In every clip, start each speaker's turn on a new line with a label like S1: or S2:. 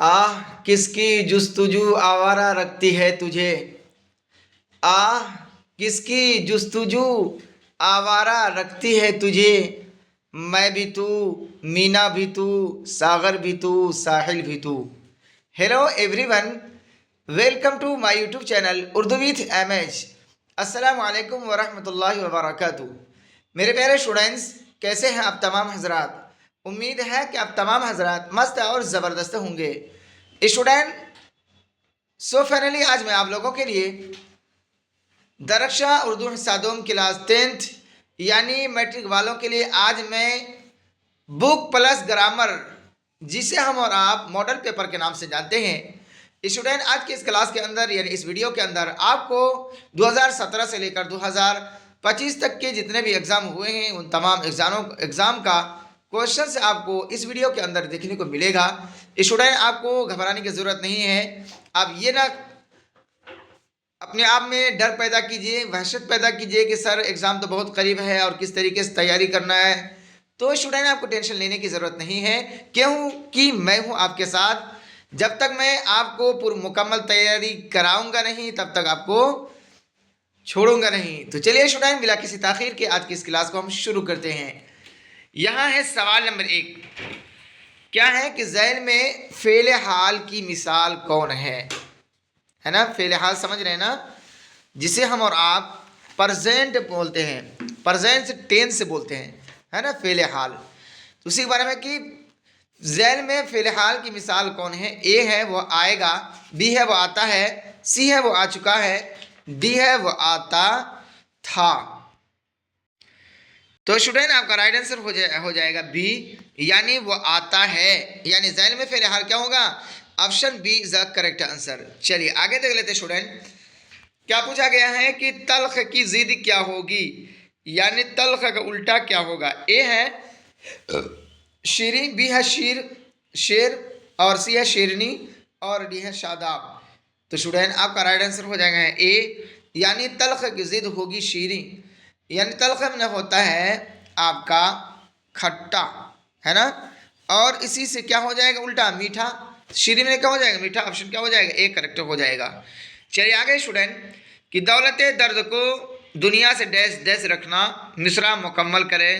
S1: आह किसकी जुस्तुजू आवारा रखती है तुझे। आह किसकी जुस्तुजू आवारा रखती है तुझे। मैं भी तू, मीना भी तू, सागर भी तू, साहिल भी तू। Hello everyone, welcome to my YouTube channel Urdu with M H. अस्सलाम वालेकुम वरहमतुल्लाहि वबरकातुहू। मेरे प्यारे स्टूडेंट्स, कैसे हैं आप तमाम हजरात। उम्मीद है कि आप तमाम हजरात मस्त और ज़बरदस्त होंगे। स्टूडेंट, सो फाइनली आज मैं आप लोगों के लिए दरक्षा उर्दू हिस्सादोम क्लास 10th यानी मैट्रिक वालों के लिए आज मैं बुक प्लस ग्रामर, जिसे हम और आप मॉडल पेपर के नाम से जानते हैं। स्टूडेंट, आज की इस क्लास के अंदर यानी इस वीडियो के अंदर आपको 2017 से लेकर 2025 तक के जितने भी एग्ज़ाम हुए हैं उन तमाम एग्ज़ाम का क्वेश्चन से आपको इस वीडियो के अंदर देखने को मिलेगा। स्टूडेंट, आपको घबराने की ज़रूरत नहीं है। आप ये ना अपने आप में डर पैदा कीजिए, वहशत पैदा कीजिए कि सर एग्ज़ाम तो बहुत करीब है और किस तरीके से तैयारी करना है। तो स्टूडेंट, आपको टेंशन लेने की ज़रूरत नहीं है, क्योंकि मैं हूँ आपके साथ। जब तक मैं आपको पूरी मुकम्मल तैयारी कराऊंगा नहीं तब तक आपको छोड़ूंगा नहीं। तो चलिए स्टूडेंट, बिना किसी ताखीर के आज की इस क्लास को हम शुरू करते हैं। यहाँ है सवाल नंबर 1। क्या है कि ज़हन में फ़ेल हाल की मिसाल कौन है ना। फ़ेल हाल समझ रहे हैं ना, जिसे हम और आप प्रेजेंट बोलते हैं, प्रेजेंट से टेंस से बोलते हैं, है ना, फ़ेल हाल। तो उसी के बारे में कि ज़हन में फ़ेल हाल की मिसाल कौन है। ए है वो आएगा, बी है वो आता है, सी है वो आ चुका है, डी है वो आता था। तो स्टूडेंट, आपका राइट आंसर हो जाएगा बी, यानी वो आता है। यानी ज़हन में फ़ेल हाल क्या होगा, option B is the correct answer. चलिए आगे देख लेते स्टूडेंट। क्या पूछा गया है कि तल्ख की जिद क्या होगी, यानी तल्ख का उल्टा क्या होगा। ए है शीरी, बी है शीर शेर, और सी है शेरनी, और डी है शादाब। तो स्टूडेंट, आपका राइट आंसर हो जाएगा ए, यानी तल्ख की जिद होगी शीरी। यानी तल्ख में होता है आपका खट्टा, है ना, और इसी से क्या हो जाएगा उल्टा मीठा। शीरी में क्या हो जाएगा मीठा। ऑप्शन क्या हो जाएगा ए करेक्ट हो जाएगा। चलिए आगे स्टूडेंट कि दौलत दर्द को दुनिया से डैश डैश रखना, मिसरा मुकम्मल करें।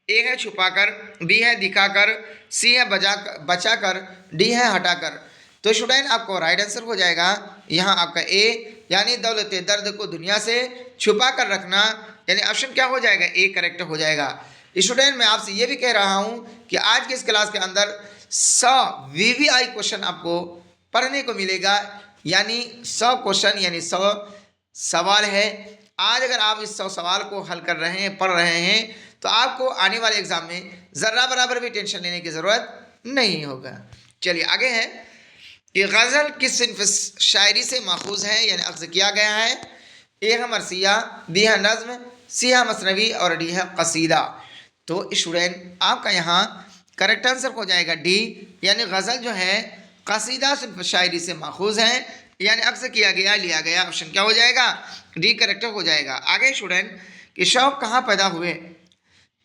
S1: ए है छुपाकर, बी है दिखाकर, सी है बचाकर, डी है हटाकर। तो स्टूडेंट, आपको राइट आंसर हो जाएगा यहाँ आपका ए, यानी दौलत दर्द को दुनिया से छुपा कर रखना, यानी ऑप्शन क्या हो जाएगा ए करेक्ट हो जाएगा। स्टूडेंट, मैं आपसे ये भी कह रहा हूँ कि आज के इस क्लास के अंदर 100 वीवीआई क्वेश्चन आपको पढ़ने को मिलेगा, यानी 100 क्वेश्चन यानी 100 सवाल है। आज अगर आप इस 100 सवाल को हल कर रहे हैं, पढ़ रहे हैं, तो आपको आने वाले एग्जाम में ज़र्रा बराबर भी टेंशन लेने की ज़रूरत नहीं होगा। चलिए आगे है कि गज़ल किस सिन्फ़ शायरी से माखूज़ है, यानी अख्ज़ किया गया है। ए है मरसिया, बी है नज़्म, सी है मसनवी, और डी है कसीदा। तो स्टूडेंट, आपका यहाँ करेक्ट आंसर हो जाएगा डी, यानी गज़ल जो है कसीदा सिर्फ शायरी से माखूज़ है, यानी अक्स किया गया लिया गया। ऑप्शन क्या हो जाएगा डी करेक्ट हो जाएगा। आगे स्टूडेंट कि शौक कहाँ पैदा हुए।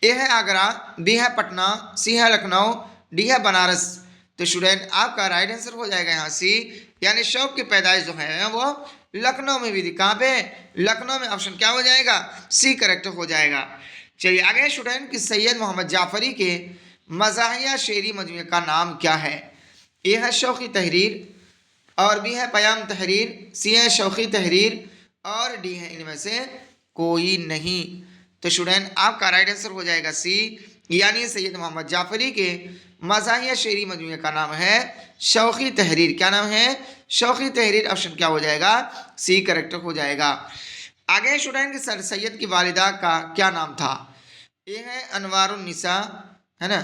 S1: ए है आगरा, बी है पटना, सी है लखनऊ, डी है बनारस। तो स्टूडेंट, आपका राइट आंसर हो जाएगा यहाँ सी, यानी शौक की पैदाइश जो है वो लखनऊ में भी थी। कहाँ पे, लखनऊ में। ऑप्शन क्या हो जाएगा सी करेक्ट हो जाएगा। चलिए आगे स्टूडेंट कि सैयद मोहम्मद जाफरी के मज़ाहिया शेरी मजमूए का नाम क्या है। ए है शौक़ी तहरीर, और बी है पयाम तहरीर, सी है शौक़ी तहरीर, और डी है इनमें से कोई नहीं। तो स्टूडेंट, आपका राइट आंसर हो जाएगा सी, यानी सैयद मोहम्मद जाफरी के मज़ाहिया शेरी मजमूए का नाम है शौक़ी तहरीर। क्या नाम है शौक़ी तहरीर। ऑप्शन क्या हो जाएगा सी करेक्ट हो जाएगा। आगे स्टूडेंट कि सर सैयद की वालिदा का क्या नाम था। ए है अनवारुन्निसा, है ना,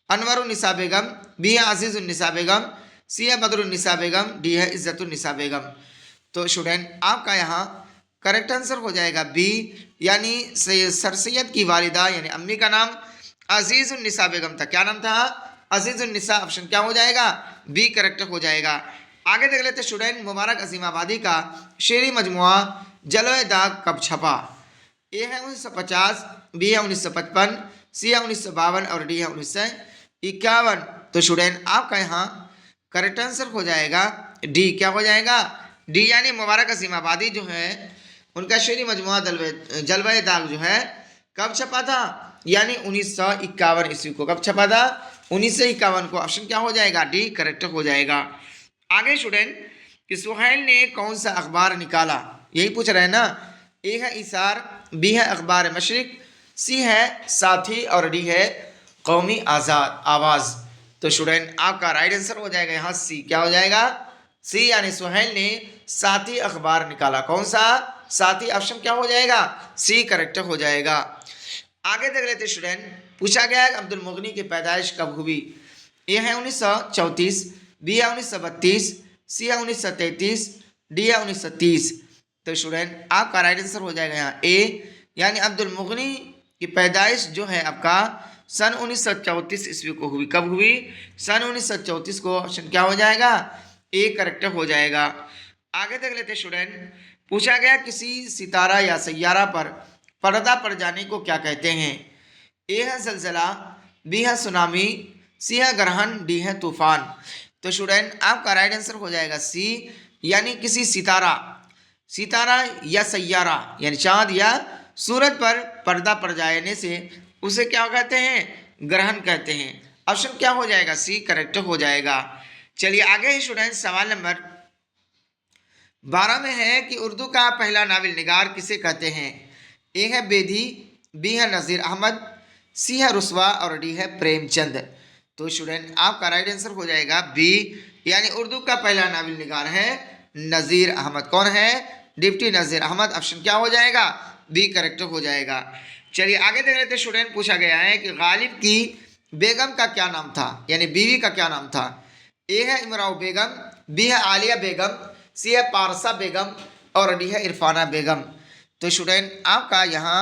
S1: अनवरुन्निसा बेगम, बी है अजीज़ुन्निसा बेगम, सी है बदरुन्निसा बेगम, डी है इज़्ज़तुन्निसा बेगम। तो स्टूडेंट, आपका यहाँ करेक्ट आंसर हो जाएगा बी, यानी सर सैयद की वालिदा यानी अम्मी का नाम अजीज़ुन्निसा बेगम था। क्या नाम था अजीज़ुन्निसा। ऑप्शन क्या हो जाएगा बी करेक्ट हो जाएगा। आगे देख लेते स्टूडेंट मुबारक अजीमाबादी का शेरी मजमुआ जलोए दाग कब छपा। ए है 1950, बी है 1955, सी है 1952, और डी है 1951। तो स्टूडेंट, आपका यहाँ करेक्ट आंसर हो जाएगा डी। क्या हो जाएगा? डी, यानी मुबारक असीम आबादी जो है उनका शेरी मजमुआ जलवा दाग जो है कब छपा था? यानी 1951 ईस्वी को। कब छपा था? 1951 को। ऑप्शन क्या हो जाएगा? डी करेक्ट हो जाएगा। आगे स्टूडेंट कि सुहैल ने कौन सा अखबार निकाला, यही पूछ रहे हैं ना। ए है इसार, बी है अखबार मशरिक, सी है साथी और डी है कौमी आज़ाद आवाज़। तो स्टूडेंट आपका राइट आंसर हो जाएगा यहाँ सी। क्या हो जाएगा? सी, यानी सुहैल ने साथी अखबार निकाला। कौन सा? साथी। ऑप्शन क्या हो जाएगा? सी करेक्ट हो जाएगा। आगे देख लेते स्टूडेंट, पूछा गया है अब्दुल मुगनी की पैदाइश कब हुई? ए है 1934, बी है 1932, सी है 1933, डी है 1930। तो स्टूडेंट आपका राइट आंसर हो जाएगा यहाँ ए, यानी अब्दुल मुगनी की पैदाइश जो है आपका सन 1934 ईस्वी को हुई। कब हुई? सन 1934 को। ऑप्शन क्या हो जाएगा? ए करेक्ट हो जाएगा। आगे देख लेते स्टूडेंट, पूछा गया किसी सितारा या सैयारा पर पर्दा पड़ जाने को क्या कहते हैं? ए है जलजला, बी है सुनामी, सी है ग्रहण, डी है तूफान। तो स्टूडेंट आपका राइट आंसर हो जाएगा सी, यानी किसी सितारा या सैयारा यानी चांद या सूरज पर पर्दा पड़ जाने से उसे क्या कहते हैं? ग्रहण कहते हैं। ऑप्शन क्या हो जाएगा? सी करेक्ट हो जाएगा। चलिए आगे स्टूडेंट, सवाल नंबर 12 में है कि उर्दू का पहला नावल निगार किसे कहते हैं? ए है बेदी, बी है नज़ीर अहमद, सी है रुस्वा और डी है प्रेमचंद। तो स्टूडेंट आपका राइट आंसर हो जाएगा बी, यानी उर्दू का पहला नावल निगार है नज़ीर अहमद। कौन है? डिप्टी नज़ीर अहमद। ऑप्शन क्या हो जाएगा? बी करेक्ट हो जाएगा। चलिए आगे देख लेते स्टूडेंट, पूछा गया है कि गालिब की बेगम का क्या नाम था, यानी बीवी का क्या नाम था? ए है इमराव बेगम, बी है आलिया बेगम, सी है पारसा बेगम और डी है इरफाना बेगम। तो स्टूडेंट आपका यहाँ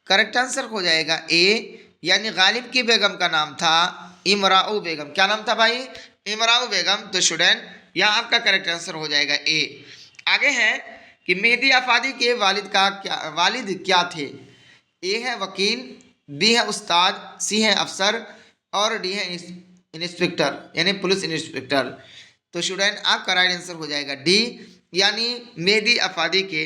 S1: करेक्ट आंसर हो जाएगा ए, यानी गालिब की बेगम का नाम था इमराऊ बेगम। क्या नाम था भाई? इमराऊ बेगम। तो स्टूडेंट यहाँ आपका करेक्ट आंसर हो जाएगा ए। आगे है कि मेहदी आफादी के वालिद क्या थे? ए है वकील, बी है उस्ताद, सी है अफसर और डी है इंस्पेक्टर यानी पुलिस इंस्पेक्टर। तो स्टूडेंट आपका राइट आंसर हो जाएगा डी, यानी मेहदी आफादी के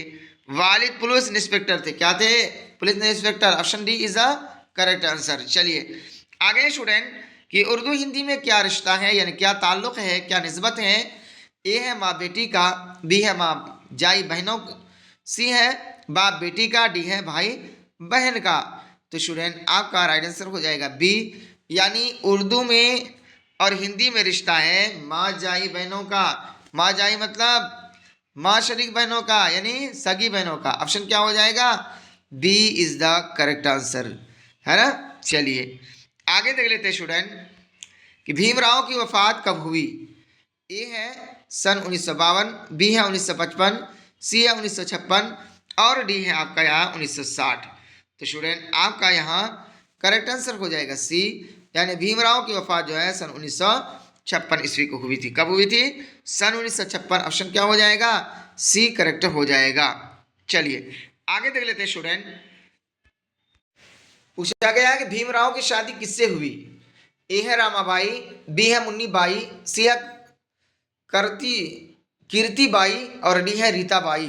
S1: वालिद पुलिस इंस्पेक्टर थे। क्या थे? Police inspector. Option D is the correct answer. चलिए आगे स्टूडेंट कि उर्दू हिंदी में क्या रिश्ता है, यानी क्या ताल्लुक है, क्या निस्बत है? ए है माँ बेटी का, बी है माँ जाई बहनों, सी है बाप बेटी का, डी है भाई बहन का। तो स्टूडेंट आपका राइट आंसर हो जाएगा बी, यानी उर्दू में और हिंदी में रिश्ता है माँ जाई बहनों का। माँ जाई मतलब माँ शरीक बहनों का, यानी सगी बहनों का। ऑप्शन क्या हो जाएगा? B is the correct answer, है ना। चलिए आगे देख लेते हैं स्टूडेंट कि भीमराव की वफात कब हुई? ए है सन 1952, बी है 1955, सी है 1956 और डी है आपका यहाँ 1960। तो स्टूडेंट आपका यहाँ करेक्ट आंसर हो जाएगा सी, यानी भीमराव की वफात जो है सन 1956 ईस्वी को हुई थी। कब हुई थी? सन 1956। ऑप्शन क्या हो जाएगा? सी करेक्ट हो जाएगा। चलिए आगे देख लेते हैं स्टूडेंट, पूछा गया है कि भीमराव की शादी किससे हुई? ए है रामाबाई, बी है मुन्नी बाई, सी है कीर्ति बाई और डी है रीता बाई।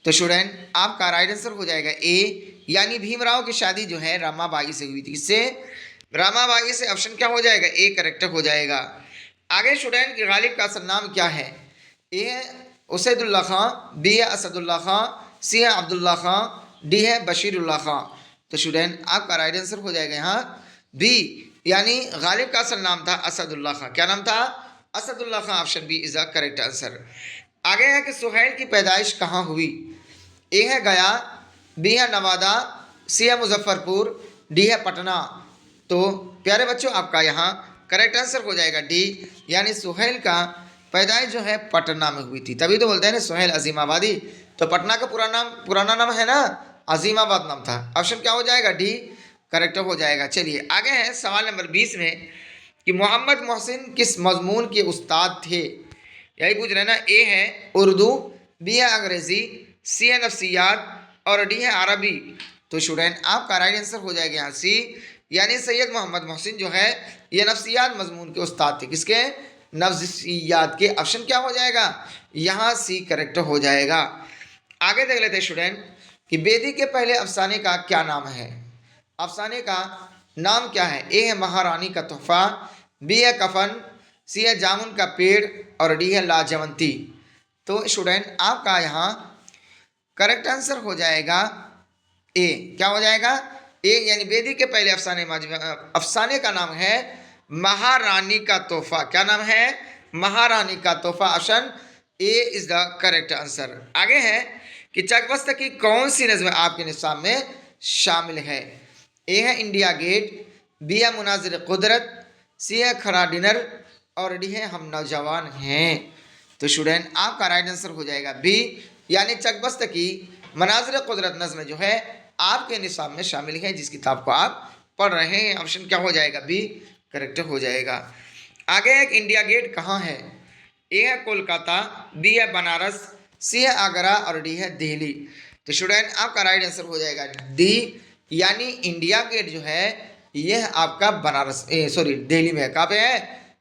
S1: तो स्टूडेंट आपका राइट आंसर हो जाएगा ए, यानी भीमराव की शादी जो है रामाबाई से हुई थी। इससे रामाबाई से। ऑप्शन क्या हो जाएगा? ए करेक्ट हो जाएगा। आगे स्टूडेंट कि गालिब का असल नाम क्या है? ए है उसैदुल्ला खां, बी है असदुल्ला खां, सी है अब्दुल्ला खां, डी है बशीरुल्ला खां। तो स्टूडेंट आपका राइट आंसर हो जाएगा यहाँ बी, यानी गालिब का असल नाम था असदुल्ला खां। क्या नाम था? Asadullah Khan. Option B is the correct answer. आगे है कि सुहैल की पैदाइश कहाँ हुई? ए है गया, बी है नवादा, सी है मुजफ्फरपुर, डी है पटना। तो प्यारे बच्चों आपका यहाँ करेक्ट आंसर हो जाएगा डी, यानी सुहैल का पैदाइश जो है पटना में हुई थी। तभी तो बोलते हैं ना सुहैल अजीमाबादी। तो पटना का पुराना नाम है ना अजीमाबाद नाम था। ऑप्शन क्या हो जाएगा? डी करेक्ट हो जाएगा। चलिए आगे है सवाल नंबर 20 में कि मोहम्मद मोहसिन किस मजमून के उस्ताद थे? यही पूछ रहे हैं ना। ए है उर्दू, बी है अंग्रेजी, सी है नफ्सियात और डी है अरबी। तो स्टूडेंट आपका राइट आंसर हो जाएगा यहाँ सी, यानी सैयद मोहम्मद मोहसिन जो है ये नफ्सियात मजमून के उस्ताद थे। किसके? नफ्सियात के, ऑप्शन क्या हो जाएगा, यहाँ सी करेक्ट हो जाएगा। आगे देख लेते हैं स्टूडेंट कि बेदी के पहले अफसाने का क्या नाम है। अफसाने का नाम क्या है। ए है महारानी का तोहफा, बी है कफन, सी है जामुन का पेड़ और डी है लाजवंती। तो स्टूडेंट आपका यहाँ करेक्ट आंसर हो जाएगा ए। क्या हो जाएगा, ए, यानी बेदी के पहले अफसाने का नाम है महारानी का तोहफा। क्या नाम है, महारानी का तोहफा। Option A is the correct answer. आगे है कि चकबस्त की कौन सी नज़्म आपके निसाब में शामिल है। ए है इंडिया गेट, बी है मुनाजिर कुदरत, सी है खरा डिनर और डी है हम नौजवान हैं। तो स्टूडेंट आपका राइट आंसर हो जाएगा बी, यानी चकबस्त की मनाजिर कुदरत नज़्म जो है आपके निसाब में शामिल है, जिस किताब को आप पढ़ रहे हैं। ऑप्शन क्या हो जाएगा, बी करेक्ट हो जाएगा। आगे एक इंडिया गेट कहाँ है। ए है कोलकाता, बी है बनारस, सी है आगरा और डी है दिल्ली। तो स्टूडेंट आपका राइट आंसर हो जाएगा डी, यानी इंडिया गेट जो है यह आपका बनारस सॉरी दिल्ली में है। कहाँ पे है,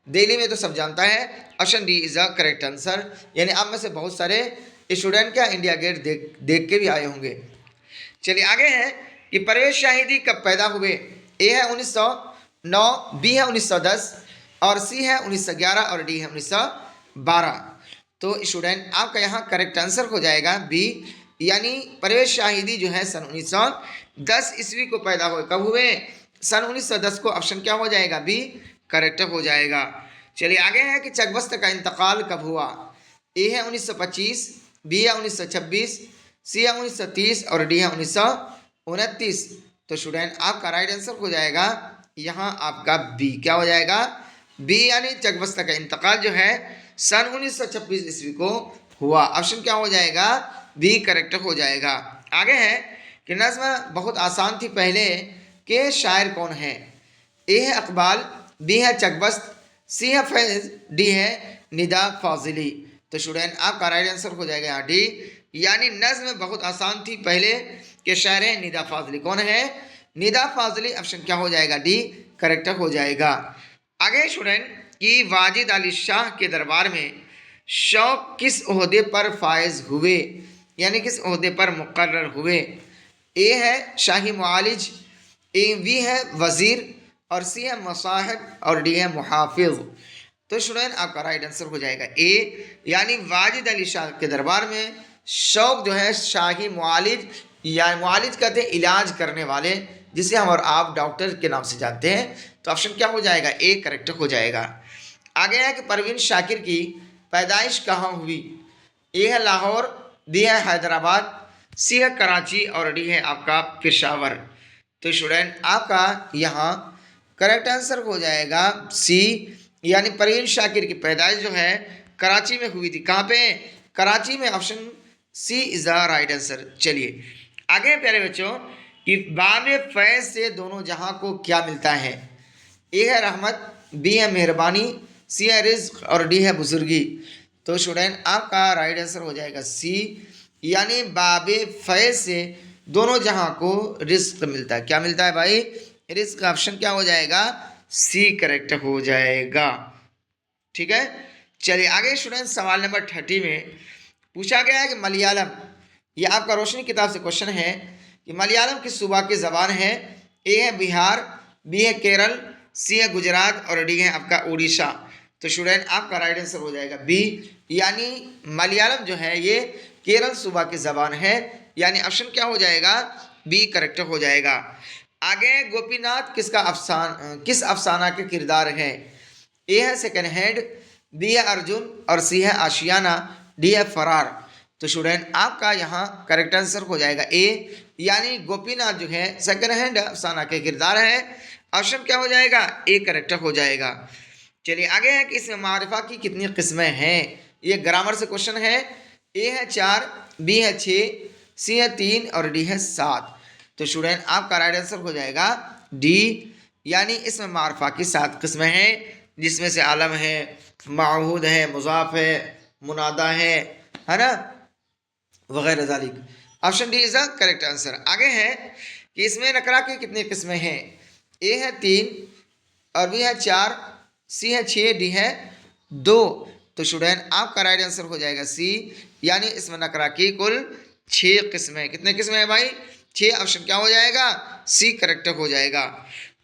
S1: दिल्ली में, तो सब जानता है। Option D is the correct answer. यानी आप में से बहुत सारे स्टूडेंट क्या इंडिया गेट देख के भी आए होंगे। चलिए आगे है कि परवेज शाहिदी कब पैदा हुए। ए है 1909, बी है 1910 और सी है 1911 और डी है 1912। तो स्टूडेंट आपका यहाँ करेक्ट आंसर हो जाएगा बी, यानी परवेज शाहिदी जो है सन 1910 ईस्वी को पैदा हुए। कब हुए, सन 1910 को। ऑप्शन क्या हो जाएगा, बी करेक्ट हो जाएगा। चलिए आगे है कि चकबस्त का इंतकाल कब हुआ। ए है 1925, बी है 1926, सी है 1930 और डी है 1929। तो स्टूडेंट आपका राइट आंसर हो जाएगा यहाँ आपका बी। क्या हो जाएगा, बी, यानी चकबस्त का इंतकाल जो है सन 1926 ईस्वी को हुआ। ऑप्शन क्या हो जाएगा, बी करेक्ट हो जाएगा। आगे है कि नज़्म बहुत आसान थी पहले के शायर कौन है। ए है अकबाल, बी है चकबस्त, सी है फैज, डी है निदा फाजिली। तो स्टूडेंट आपका राइट आंसर हो जाएगा यहाँ डी, यानी नज़्म बहुत आसान थी पहले के शायर है निदा फाजिली। कौन है, निदा फाजिली। ऑप्शन क्या हो जाएगा, डी करेक्ट हो जाएगा। आगे स्टूडेंट कि वाजिद अली शाह के दरबार में शौक किस ओहदे पर फायज हुए, यानी किस ओहदे पर मुकर्रर हुए। ए है शाही मुआलिज, ए बी है वज़ीर और सी है मुसाहिब और डी है मुहाफिज। तो स्टूडेंट आपका राइट आंसर हो जाएगा ए, यानी वाजिद अली शाह के दरबार में शौक जो है शाही मुआलिज, या मुआलिज कहते हैं इलाज करने वाले, जिसे हम और आप डॉक्टर के नाम से जानते हैं। तो ऑप्शन क्या हो जाएगा, ए करेक्ट हो जाएगा। आगे है कि परवीन शाकिर की पैदाइश कहाँ हुई। ए है लाहौर, बी है हैदराबाद, सी है कराची और डी है आपका पेशावर। तो स्टूडेंट आपका यहाँ करेक्ट आंसर हो जाएगा सी, यानी परवीन शाकिर की पैदाइश जो है कराची में हुई थी। कहाँ पे, कराची में। Option C is the right answer. चलिए आगे प्यारे बच्चों कि बाब फैज से दोनों जहां को क्या मिलता है। ए है रहमत, बी है मेहरबानी, सी है रिज्क और डी है बुजुर्गी। तो स्टूडेंट आपका राइट आंसर हो जाएगा सी, यानी बाब फैज से दोनों जहां को रिज्क मिलता है। क्या मिलता है भाई, रिज्क। ऑप्शन क्या हो जाएगा, सी करेक्ट हो जाएगा। ठीक है, चलिए आगे स्टूडेंट सवाल नंबर 30 में पूछा गया है कि मलयालम, यह आपका रोशनी किताब से क्वेश्चन है कि मलयालम किस सूबा की ज़बान है। ए है बिहार, बी है केरल, सी है गुजरात और डी है आपका उड़ीसा। तो स्टूडेंट आपका राइट आंसर हो जाएगा बी, यानी मलयालम जो है ये केरल सूबा की ज़बान है, यानी ऑप्शन क्या हो जाएगा, बी करेक्ट हो जाएगा। आगे गोपीनाथ किस अफसाना के किरदार है। ए है सेकंड हैंड, बी है अर्जुन और सी है आशियाना, डी है फरार। तो स्टूडेंट आपका यहाँ करेक्ट आंसर हो जाएगा ए, यानी गोपीनाथ जो है सेकंड हैंड अफसाना के किरदार है। ऑप्शन क्या हो जाएगा, ए करेक्ट हो जाएगा। चलिए आगे है कि इसमें मारिफा की कितनी किस्में हैं। ये ग्रामर से क्वेश्चन है। ए है 4, बी है 6, सी है 3 और डी है 7। तो स्टूडेंट आपका राइट आंसर हो जाएगा डी, यानी इसमें मारिफा की 7 किस्में हैं, जिसमें से आलम है, माहूद है, मुजाफ है, मुनादा है ना, वगैरह जालिक। Option D is the correct answer. आगे है कि इसमें नकरा की कितनी किस्में हैं। ए है 3 और बी है 4, सी है 6, डी है 2। तो स्टूडेंट आपका राइट आंसर हो जाएगा सी, यानी इसमें नकरा की कुल 6 किस्में। कितने किस्में हैं भाई? 6। ऑप्शन क्या हो जाएगा? सी करेक्ट हो जाएगा।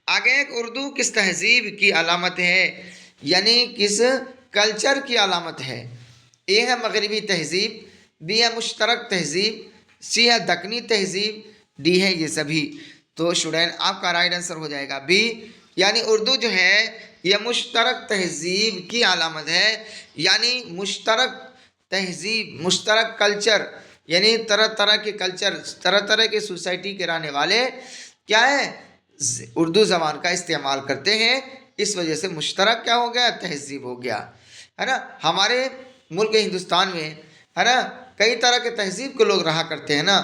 S1: आगे एक उर्दू किस तहजीब की अलामत है, यानी किस कल्चर की अलामत है? ए है मगरबी तहजीब, बी है मुश्तरक तहजीब, सी है दक्कनी तहजीब, डी है ये सभी। तो स्टूडेंट आपका राइट आंसर हो जाएगा बी, यानी उर्दू जो है यह मुश्तरक तहजीब की अलामत है, यानी मुश्तरक तहजीब, मुश्तरक कल्चर, यानी तरह तरह के कल्चर, तरह तरह के सोसाइटी के रहने वाले क्या है, उर्दू ज़बान का इस्तेमाल करते हैं। इस वजह से मुश्तरक क्या हो गया? तहजीब हो गया, है ना। हमारे मुल्क हिंदुस्तान में, है ना, कई तरह के तहजीब के लोग रहा करते हैं ना।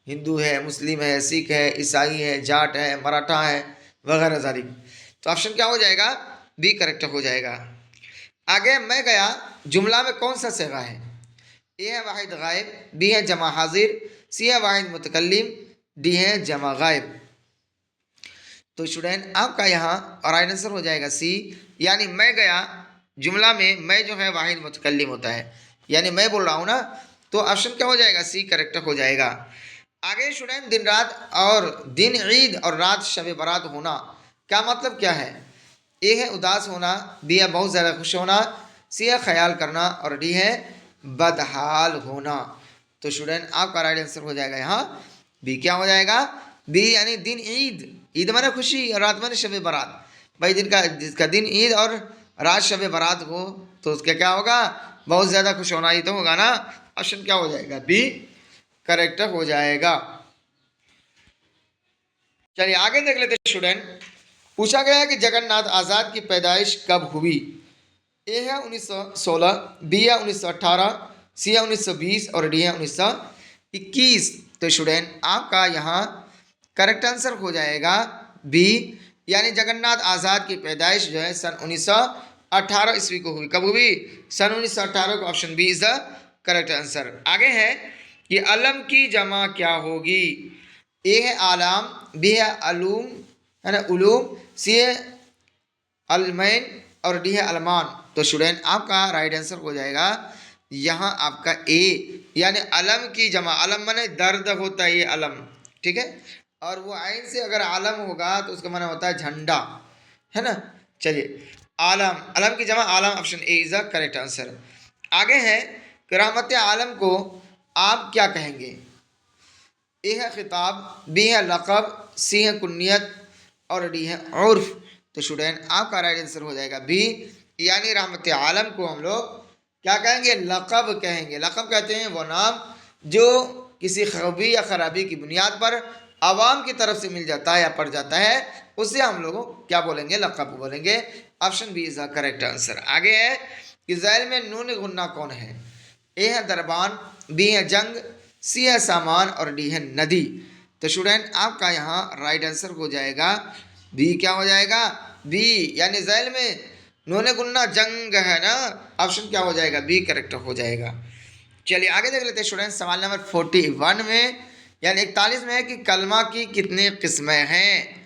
S1: हिंदू है, मुस्लिम है, सिख है, ईसाई है, जाट है, मराठा है, वगैरह जारी। तो ऑप्शन क्या हो जाएगा? बी करेक्ट हो जाएगा। आगे मैं गया जुमला में कौन सा सिगा है? ए है वाहिद गायब, बी है जमा हाजिर, सी है वाहिद मुतकल्लिम, डी है जमा गायब। तो स्टूडेंट आपका यहाँ राइट आंसर हो जाएगा सी, यानी मैं गया जुमला में मैं जो है वाहिद मुतकल्लिम होता है, यानी मैं बोल रहा हूँ ना। तो ऑप्शन क्या हो जाएगा? सी करेक्ट हो जाएगा। आगे स्टूडेंट दिन रात और दिन ईद और रात शब बारात होना, क्या मतलब क्या है? ए है उदास होना, बी है बहुत ज़्यादा खुश होना, सी है ख्याल करना, और डी है बदहाल होना। तो स्टूडेंट आपका राइट आंसर हो जाएगा यहाँ बी। क्या हो जाएगा? बी, यानी दिन ईद, ईद माने खुशी और रात माने शब बारात। भाई दिन का, जिसका दिन ईद और रात शब बारात हो तो उसका क्या होगा? बहुत ज़्यादा खुश होना ही तो होगा ना। ऑप्शन क्या हो जाएगा? बी करेक्ट हो जाएगा। चलिए आगे देख लेते हैं स्टूडेंट। पूछा गया है कि जगन्नाथ आज़ाद की पैदाइश कब हुई? ए है 1916, बी है 1918, सी है 1920 और डी है 1921। तो स्टूडेंट आपका यहाँ करेक्ट आंसर हो जाएगा बी, यानी जगन्नाथ आज़ाद की पैदाइश जो है सन 1918 ईस्वी को हुई। कब हुई? सन 1918 को। Option B is the correct answer. आगे है कि अलम की जमा क्या होगी? ए है आलाम, बी है अलूम, है ना, उलूम, सी है अलमैन और डी है अलमान। तो स्टूडेंट आपका राइट आंसर हो जाएगा यहाँ आपका ए, यानी अलम की जमा। अलम माने दर्द होता है, ये अलम, ठीक है। और वो आइन से अगर आलम होगा तो उसका माना होता है झंडा, है ना। चलिए आलम, अलम की जमा आलम। Option A is the correct answer. आगे है कि रहमत आलम को आप क्या कहेंगे? ए है खिताब, बी है लक़ब, सी है कुन्नियत और डी है उर्फ। तो स्टूडेंट आपका राइट आंसर हो जाएगा बी, यानी रहमत आलम को हम लोग क्या कहेंगे? लक़ब कहेंगे। लक़ब कहते हैं वो नाम जो किसी खूबी या ख़राबी की बुनियाद पर आवाम की तरफ से मिल जाता है या पड़ जाता है, उसे हम लोग क्या बोलेंगे? लक़ब बोलेंगे। Option B is the correct answer. आगे है कि ज़ैल में नून गुन्ना कौन है? ए है दरबान, बी है जंग, सी है सामान और डी है नदी। तो स्टूडेंट आपका यहाँ राइट आंसर हो जाएगा बी। क्या हो जाएगा? बी, यानी ज़ैल में नून गुन्ना जंग है ना। ऑप्शन क्या हो जाएगा? बी करेक्ट हो जाएगा। चलिए आगे देख लेते हैं स्टूडेंट सवाल नंबर 41 में, यानी 41 में है कि कलमा की कितनी किस्में हैं?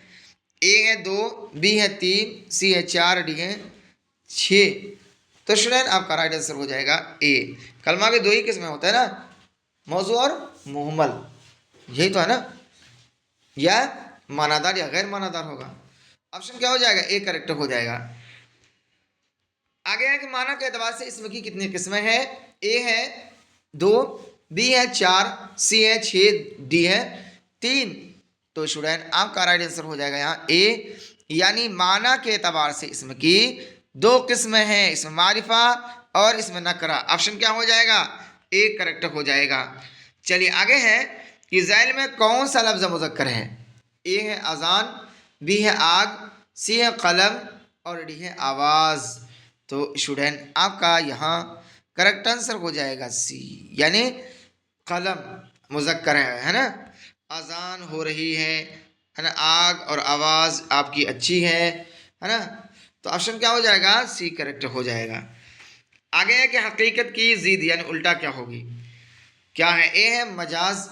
S1: ए है 2, बी है 3, सी है 4, डी है 6। तो स्टूडेंट आपका राइट आंसर हो जाएगा ए। कलमा के 2 ही किस्में होते हैं ना, मौजू और मुहम्मल, यही तो है ना, या मानादार या गैर मानादार होगा। ऑप्शन क्या हो जाएगा? ए करेक्ट हो जाएगा। आगे है कि माना के एतबार से इसमें की कितनी किस्में हैं? ए है 2, बी है 4, सी है 6, डी है 3। तो स्टूडेंट आपका राइट आंसर हो जाएगा यहाँ ए, यानी माना के एतबार से इसमें की 2 किस्में हैं, इसमें मारिफा और इसमें नकरा। ऑप्शन क्या हो जाएगा? ए करेक्ट हो जाएगा। चलिए आगे है कि ज़ैल में कौन सा लफ्ज़ मुज़क्कर है? ए है अजान, बी है आग, सी है कलम और डी है आवाज़। तो स्टूडेंट आपका यहाँ करेक्ट आंसर हो जाएगा सी, यानी कलम मुज़क्कर है ना। अजान हो रही है ना, आग और आवाज़ आपकी अच्छी है ना। तो ऑप्शन क्या हो जाएगा? सी करेक्ट हो जाएगा। आगे है कि हकीकत की ज़िद यानी उल्टा क्या होगी? क्या है? ए है मजाज,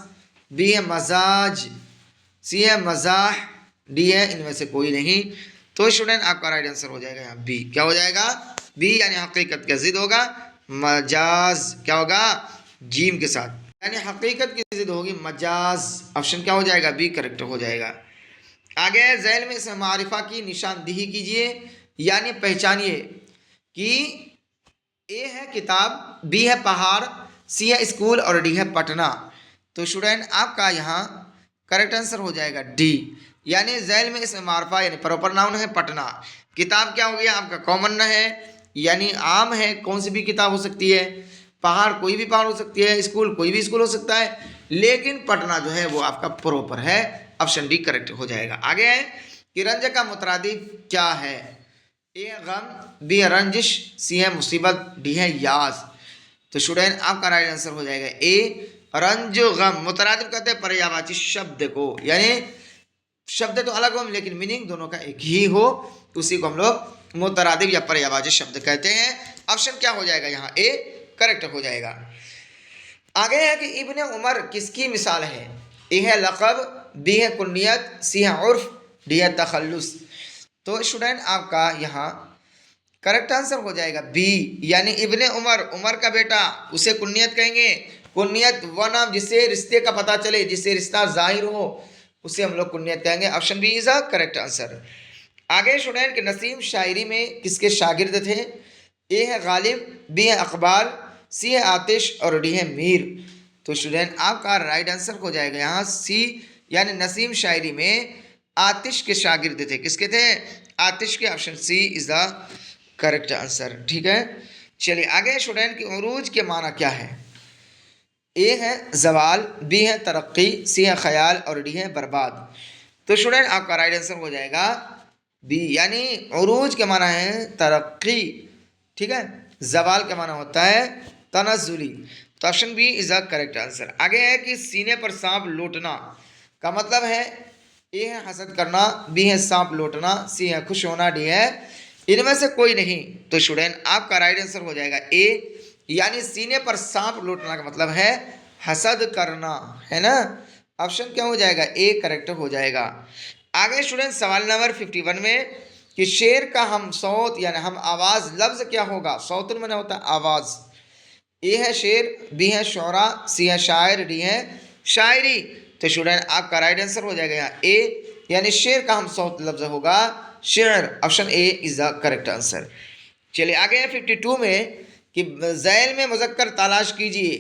S1: बी है मजाज, सी है मजाह, डी है इनमें से कोई नहीं। तो स्टूडेंट आपका राइट आंसर हो जाएगा यहाँ बी। क्या हो जाएगा? बी यानी हकीकत का जिद होगा मजाज, क्या होगा जीम के साथ, यानी हकीकत की जिद होगी मजाज। ऑप्शन क्या हो जाएगा बी करेक्ट हो जाएगा। आगे ज़ैल में इसमें मारिफा की निशानदेही कीजिए, यानी पहचानिए कि ए है किताब, बी है पहाड़, सी है स्कूल और डी है पटना। तो स्टूडेंट आपका यहाँ करेक्ट आंसर हो जाएगा डी, यानी ज़ैल में इसमें मारफा यानी प्रॉपर नाउन है पटना। किताब क्या हो गया आपका कॉमन है, यानी आम है, कौन सी भी किताब हो सकती है, पहाड़ कोई भी पहाड़ हो सकती है, स्कूल कोई भी स्कूल हो सकता है, लेकिन पटना जो है वो आपका प्रॉपर है। ऑप्शन डी करेक्ट हो जाएगा। आगे है कि रंज का मुतरादिफ क्या है, ए गम, बी है रंजिश, सी है मुसीबत, डी है याज। तो स्टूडेंट आपका राइट आंसर हो जाएगा ए रंज गम। मुतरादिफ कहते हैं पर्यायवाची शब्द को, यानी शब्द तो अलग हो लेकिन मीनिंग दोनों का एक ही हो, तो उसी को हम लोग मुतरादिफ या पर्यायवाची शब्द कहते हैं। ऑप्शन क्या हो जाएगा यहाँ ए करेक्ट हो जाएगा। आगे है कि इब्ने उमर किसकी मिसाल है, ए है लक़ब, बी है कुन्नियत, सी है उर्फ, डी है तखल्लुस। तो स्टूडेंट आपका यहाँ करेक्ट आंसर हो जाएगा बी, यानी इब्ने उमर, उमर का बेटा, उसे कुन्नियत कहेंगे। कुन्नियत वह नाम जिससे रिश्ते का पता चले, जिससे रिश्ता जाहिर हो, उसे हम लोग कुन्नियत कहेंगे। Option B is a correct answer. आगे स्टूडेंट के नसीम शायरी में किसके शागिर्द थे, ए है गालिब, बी है अकबाल, सी है आतिश और डी है मीर। तो स्टूडेंट आपका राइट आंसर हो जाएगा यहाँ सी, यानी नसीम शायरी में आतिश के शागिर्द थे। किसके थे, आतिश के। Option C is the correct answer. ठीक है, चलिए आगे स्टूडेंट की उरूज के माना क्या है, ए है जवाल, बी है तरक्की, सी है ख्याल और डी है बर्बाद। तो स्टूडेंट आपका राइट आंसर हो जाएगा बी, यानी उरूज के माना है तरक्की। ठीक है, जवाल के माना होता है तनज़ुली। तो option B is the correct answer. आगे है कि सीने पर सांप लौटना का मतलब है, ए है हसद करना, बी है सांप लौटना, सी है खुश होना, डी है इनमें से कोई नहीं। तो स्टूडेंट आपका राइट आंसर हो जाएगा ए, यानी सीने पर सांप लौटना का मतलब है हसद करना, है ना। ऑप्शन क्या हो जाएगा ए करेक्ट हो जाएगा। आगे स्टूडेंट सवाल नंबर 51 में कि शेर का हम सौत यानी हम आवाज़ लफ्ज़ क्या होगा, सौतुन माने होता है आवाज़। ए है शेर, बी है शौरा, सी है शायर, डी है शायरी। तो स्टूडेंट आपका राइट आंसर हो जाएगा यहाँ ए, यानी शेर का हम सौत लफ्ज़ होगा शेर। Option A is the correct answer. चलिए आगे है 52 में कि ज़ैल में मुज़क्कर तलाश कीजिए।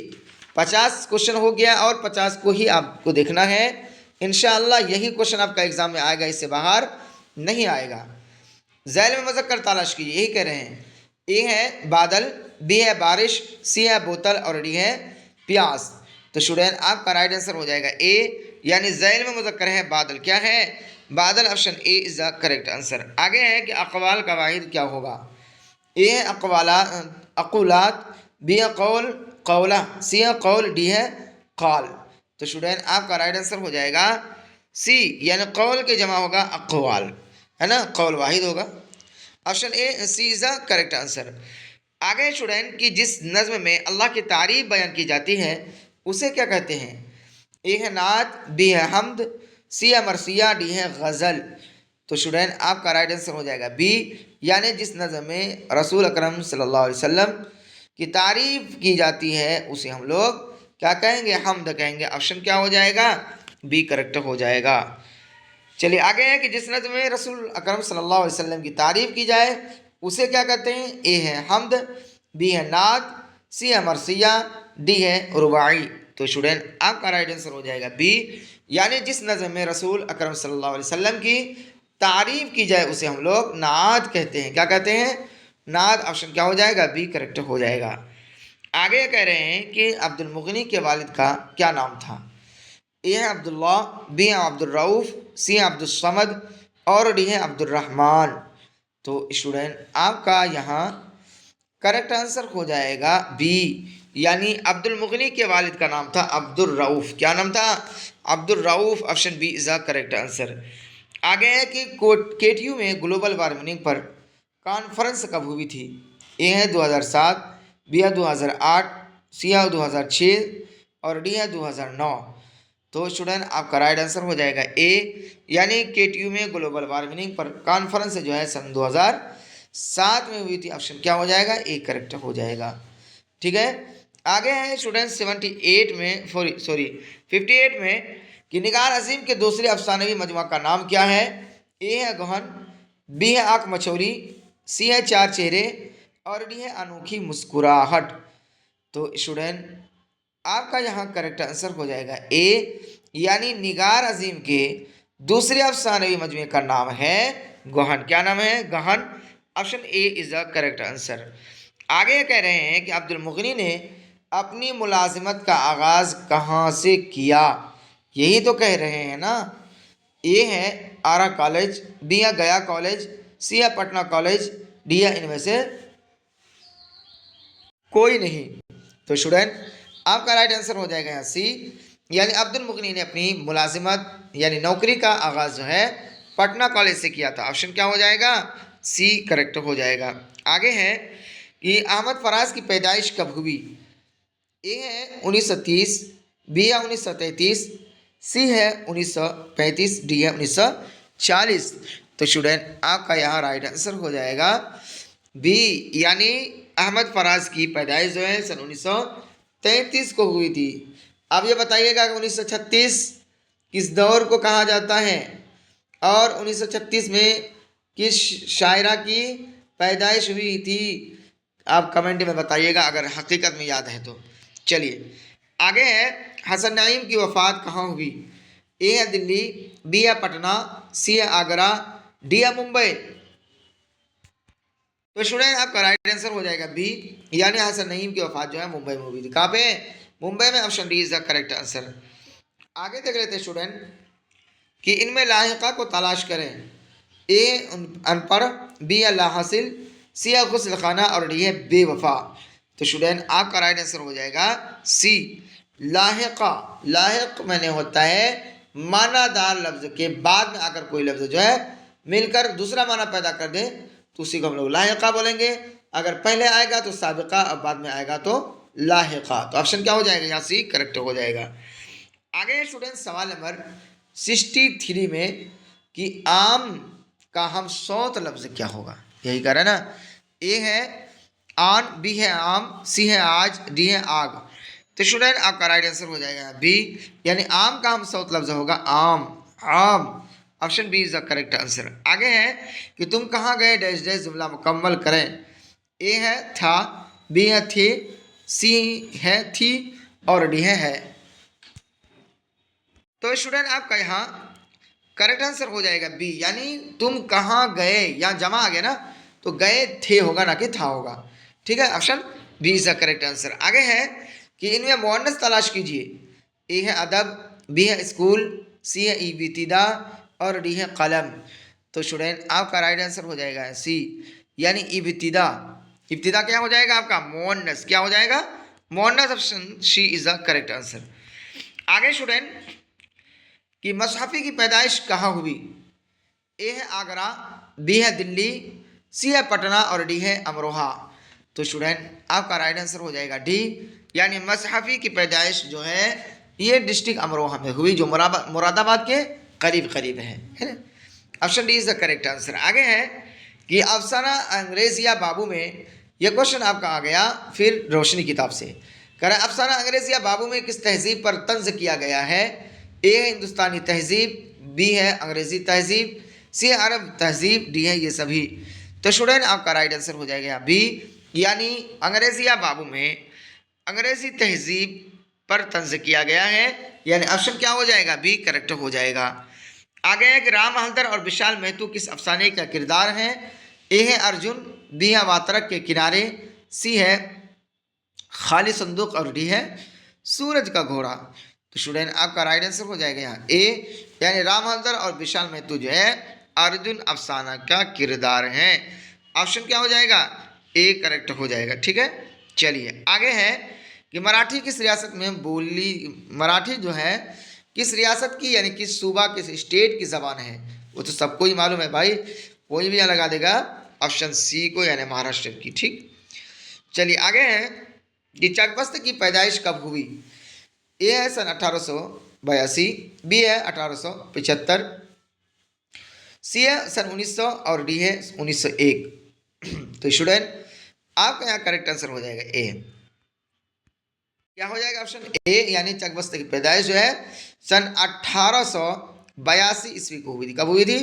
S1: 50 क्वेश्चन हो गया और 50 को ही आपको देखना है। इंशाअल्लाह यही क्वेश्चन आपका एग्जाम में आएगा, इससे बाहर नहीं आएगा। ज़ैल में मुज़क्कर तलाश कीजिए, यही कह रहे हैं। ए है बादल, बी है बारिश, सी है बोतल और डी है प्यास। तो स्टूडेंट आपका राइट आंसर हो जाएगा ए, यानी ज़ैल में मुज़क्कर है बादल, क्या है बादल। Option A is the correct answer. आगे है कि अक़वाल का वाहिद क्या होगा, ए है अक़ुलात, बी है कौल कौला, सी है कौल, डी है कौल। तो स्टूडेंट आपका राइट आंसर हो जाएगा सी, यानी कौल के जमा होगा अक़वाल, है ना, कौल वाहिद होगा। Option A C is the correct answer. आगे स्टूडेंट की जिस नज़्म में अल्लाह की तारीफ़ बयान की जाती है उसे क्या कहते हैं, ए है नात, बी है हमद, सी है मरसिया, डी है गज़ल। तो स्टूडेंट आपका राइट आंसर हो जाएगा बी, यानी जिस नज़्म में रसूल अकरम सल्लल्लाहु अलैहि वसल्लम की तारीफ़ की जाती है उसे हम लोग क्या कहेंगे, हमद कहेंगे। ऑप्शन क्या हो जाएगा बी करेक्ट हो जाएगा। चलिए आगे है कि जिस नज़्म में रसूल अकरम सल्लल्लाहु अलैहि वसल्लम की तारीफ़ की जाए उसे क्या कहते हैं, ए है हमद, बी है नात, सी है मरसिया, डी है रुबाई। तो स्टूडेंट आपका राइट आंसर हो जाएगा बी, यानी जिस नज़्म में रसूल अकरम सल्लल्लाहु अलैहि वसल्लम की तारीफ़ की जाए उसे हम लोग नात कहते हैं। क्या कहते हैं, नात। ऑप्शन क्या हो जाएगा बी करेक्ट हो जाएगा। आगे कह रहे हैं कि अब्दुल मुगनी के वालिद का क्या नाम था, ए है अब्दुल्ला, बी है अब्दुर्रऊफ़, सी है अब्दुल समद और डी है अब्दुर्रहमान। तो स्टूडेंट आपका यहाँ करेक्ट आंसर हो जाएगा बी, यानी अब्दुल मुगनी के वालिद का नाम था अब्दुर्रऊफ़। क्या नाम था Abdurrauf. Option B is the correct answer. आगे है कि केटीयू में ग्लोबल वार्मिंग पर कॉन्फ्रेंस कब हुई थी, ए है 2007, बी है 2008, सी है 2006 और डी है 2009। तो स्टूडेंट आपका राइट आंसर हो जाएगा ए, यानी केटीयू में ग्लोबल वार्मिंग पर कॉन्फ्रेंस जो है सन साथ में हुई थी। ऑप्शन क्या हो जाएगा, ए करेक्ट हो जाएगा। ठीक है, आगे है स्टूडेंट 78 में सॉरी 58 में कि निगार अजीम के दूसरे अफसानवी मजमा का नाम क्या है। ए है गहन, बी है आंख मछोरी, सी है चार चेहरे और डी है अनोखी मुस्कुराहट। तो स्टूडेंट आपका यहाँ करेक्ट आंसर हो जाएगा ए, यानी निगार अजीम के दूसरे अफसानवी मजमे का नाम है गहन। क्या नाम है, गहन। Option A is the correct answer. आगे कह रहे हैं कि अब्दुल मुगनी ने अपनी मुलाजिमत का आगाज कहाँ से किया। यही तो कह रहे हैं ना। ए है आरा कॉलेज, बी है गया कॉलेज, सी है पटना कॉलेज, डी है इनमें से कोई नहीं। तो स्टूडेंट आपका राइट आंसर हो जाएगा यहाँ सी, यानी अब्दुल मुगनी ने अपनी मुलाजिमत यानी नौकरी का आगाज़ जो है पटना कॉलेज से किया था। ऑप्शन क्या हो जाएगा, सी करेक्ट हो जाएगा। आगे है कि अहमद फराज की पैदाइश कब हुई। ए है 1930, बी है 1933, सी है 1935, डी है 1940। तो स्टूडेंट आपका यहाँ राइट आंसर हो जाएगा बी, यानी अहमद फराज की पैदाइश जो है सन 1933 को हुई थी। अब ये बताइएगा कि 1936 किस दौर को कहा जाता है और 1936 में किस शायरा की पैदाइश हुई थी। आप कमेंट में बताइएगा अगर हकीकत में याद है तो। चलिए आगे है हसन नईम की वफ़ात कहाँ हुई। ए है दिल्ली, बी है पटना, सी है आगरा, डी है मुंबई। तो स्टूडेंट आपका राइट आंसर हो जाएगा बी, यानी हसन नईम की वफ़ात जो है मुंबई में हुई थी। कहाँ पे, मुंबई में। Option D is the correct answer. आगे देख लेते हैं स्टूडेंट कि इनमें लाहिका को तलाश करें। ए अनपढ़, बी है लाहासिल, सी है गुस्ल खाना और डी है बेवफा। तो स्टूडेंट आपका राइट आंसर हो जाएगा सी, लाहिका। लाहिक मैंने होता है मानादार लफ्ज़ के बाद में आकर कोई लफ्ज़ जो है मिलकर दूसरा माना पैदा कर दे तो उसी को हम लोग लाहिका बोलेंगे। अगर पहले आएगा तो साबिका और बाद में आएगा तो लाहिका। तो ऑप्शन क्या हो जाएगा, यहाँ सी करेक्ट हो जाएगा। आगे स्टूडेंट सवाल नंबर 63 में कि आम का हम सौत लफ्ज़ क्या होगा, यही कर रहे ना। ए है आन, बी है आम, सी है आज, डी है आग। तो स्टूडेंट आपका राइट आंसर हो जाएगा बी, यानी आम का हम सौत लफ्ज़ होगा आम, आम। Option B is the correct answer. आगे है कि तुम कहाँ गए डैश डैश जुमला मुकम्मल करें। ए है था, बी है थी, सी है थी और डी है। तो स्टूडेंट आपका यहाँ करेक्ट आंसर हो जाएगा बी, यानी तुम कहाँ गए, यहाँ जमा आ गया ना तो गए थे होगा ना कि था होगा। ठीक है, option B is the correct answer. आगे है कि इनमें मुअन्नस तलाश कीजिए। ए है अदब, बी है स्कूल, सी है इब्तिदा और डी है कलम। तो स्टूडेंट आपका राइट आंसर हो जाएगा सी, यानी इब्तिदा। इब्तिदा क्या हो जाएगा आपका, मुअन्नस। क्या हो जाएगा, मुअन्नस। Option C is the correct answer. आगे स्टूडेंट कि मसहफ़ी की पैदाइश कहाँ हुई। ए है आगरा, बी है दिल्ली, सी है पटना और डी है अमरोहा। तो स्टूडेंट आपका राइट आंसर हो जाएगा डी, यानी मसहफ़ी की पैदाइश जो है ये डिस्ट्रिक्ट अमरोहा में हुई, जो मुरादाबाद के करीब करीब है ना। Option D is the correct answer. आगे है कि अफसाना अंग्रेज़िया बाबू में, यह क्वेश्चन आपका आ गया फिर रोशनी किताब से। कह रहा है अफसाना अंग्रेज़िया बाबू में किस तहजीब पर तंज किया गया है। ए है हिंदुस्तानी तहजीब, बी है अंग्रेज़ी तहजीब, सी है अरब तहजीब, डी है ये सभी। तो स्टूडेंट आपका राइट आंसर हो जाएगा बी, यानी अंग्रेज़िया बाबू में अंग्रेज़ी तहजीब पर तंज किया गया है, यानी ऑप्शन क्या हो जाएगा, बी करेक्ट हो जाएगा। आगे है कि राम हल्दर और विशाल मेहतू किस अफसाने का किरदार हैं। ए है अर्जुन, बी है वातरक के किनारे, सी है खाली संदूक और डी है सूरज का घोड़ा। तो स्टूडेंट आपका राइट आंसर हो जाएगा यहाँ ए, यानी राम हल्दर और विशाल मेहतू जो है अर्जुन अफसाना का किरदार हैं। ऑप्शन क्या हो जाएगा, ए करेक्ट हो जाएगा। ठीक है, चलिए आगे है कि मराठी किस रियासत में बोली, मराठी जो है किस रियासत की यानी किस सूबा किस स्टेट की ज़बान है। वो तो सबको ही मालूम है भाई, कोई भी यहाँ लगा देगा ऑप्शन सी को, यानी महाराष्ट्र की। ठीक, चलिए आगे है कि चकबस्त की पैदाइश कब हुई। ए है सन 1882, बी है 1875, सी है सन 1900 और डी है 1901। तो स्टूडेंट आपका यहाँ करेक्ट आंसर हो जाएगा ए। क्या हो जाएगा ऑप्शन ए, यानी चकबस्त की पैदाइश जो है सन 1882 ईस्वी को हुई थी। कब हुई थी?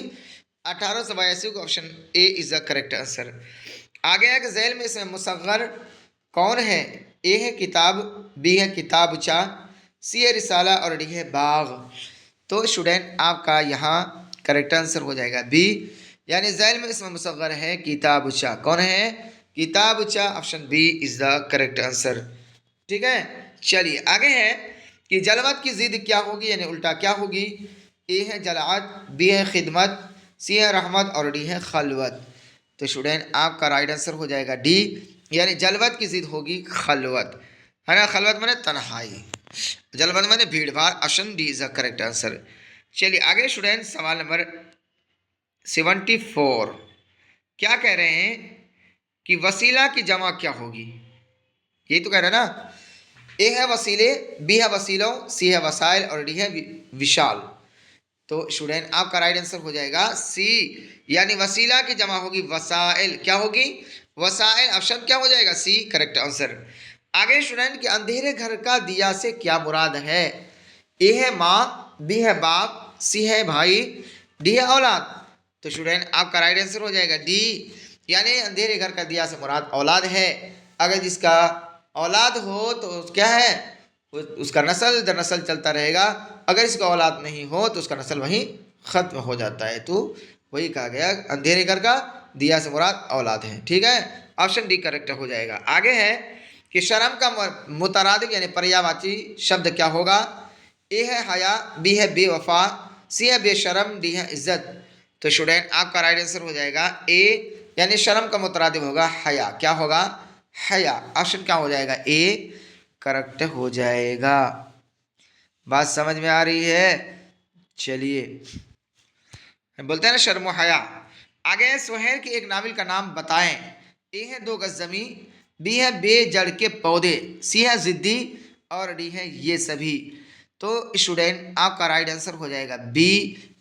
S1: 1882 को। Option A is the correct answer. आगे है कि झैल में इसमें मुसग्गर कौन है? ए है किताब, बी है किताबचा, सी है रिसाला और डी है बाग। तो स्टूडेंट आपका यहाँ करेक्ट आंसर हो जाएगा बी, यानी झैल में इसमें मुसग्गर है किताबचा। कौन है? किताबचा। Option B is the correct answer. ठीक है, चलिए आगे है कि जलवत की जिद क्या होगी, यानी उल्टा क्या होगी? ए है जलात, बी है खिदमत, सी है रहमत और डी है खलवत। तो स्टूडेंट आपका राइट आंसर हो जाएगा डी, यानी जलवत की जिद होगी खलवत, है ना। खलवत माने तन्हाई, जलवत माने भीड़ भाड़। Option D is the correct answer. चलिए आगे स्टूडेंट सवाल नंबर 74 क्या कह रहे हैं कि वसीला की जमा क्या होगी? यही तो कह रहे हैं ना। ए है वसीले, बी है वसीलों, सी है वसाइल और डी है विशाल। तो स्टूडेंट आपका राइट आंसर हो जाएगा सी, यानी वसीला की जमा होगी वसाइल। क्या होगी? वसाइल। ऑप्शन क्या हो जाएगा? C correct answer. आगे स्टूडेंट कि अंधेरे घर का दिया से क्या मुराद है? ए है माँ, बी है बाप, सी है भाई, डी है औलाद। तो स्टूडेंट आपका राइट आंसर हो जाएगा डी, यानी अंधेरे घर का दिया से मुराद औलाद है। अगर जिसका औलाद हो तो क्या है? उसका नस्ल दर नस्ल चलता रहेगा। अगर इसका औलाद नहीं हो तो उसका नस्ल वहीं ख़त्म हो जाता है। तो वही कहा गया अंधेरे घर का दिया से मुराद औलाद है। ठीक है, ऑप्शन डी करेक्ट हो जाएगा। आगे है कि शर्म का मुतरादिफ यानी पर्यायवाची शब्द क्या होगा? ए है हया, बी है बेवफा, सी है बेशरम, डी है इज्जत। तो स्टूडेंट आपका राइट आंसर हो जाएगा ए, यानी शर्म का मुतरादिफ होगा हया। क्या होगा? हया। ऑप्शन क्या हो जाएगा? ए करेक्ट हो जाएगा। बात समझ में आ रही है? चलिए बोलते हैं ना शर्म हया। आगे है सुहेल की एक नावल का नाम बताएं। ए है दो गज जमी, बी है बेजड़ के पौधे, सी है जिद्दी और डी है ये सभी। तो स्टूडेंट आपका राइट आंसर हो जाएगा बी,